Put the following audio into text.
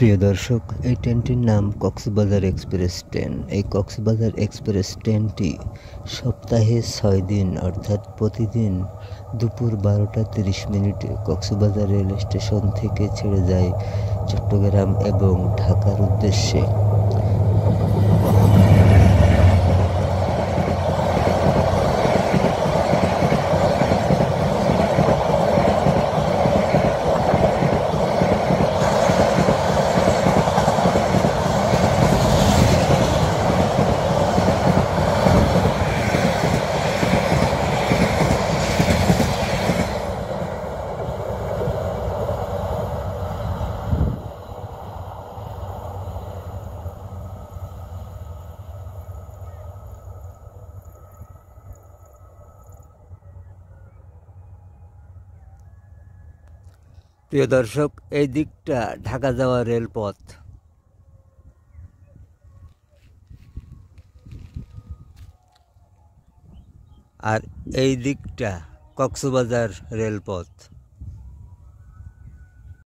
প্রিয় দর্শক, এই ট্রেনটির নাম কক্সবাজার এক্সপ্রেস ট্রেন। এই কক্সবাজার এক্সপ্রেস ট্রেনটি সপ্তাহে ৬ দিন অর্থাৎ প্রতিদিন দুপুর ১২টা ৩০ কক্সবাজার রেল স্টেশন থেকে ছেড়ে যায় চট্টগ্রাম এবং ঢাকার উদ্দেশ্যে। প্রিয় দর্শক, এই দিকটা ঢাকা যাওয়া রেলপথ, আর এই দিকটা কক্সবাজার রেলপথ।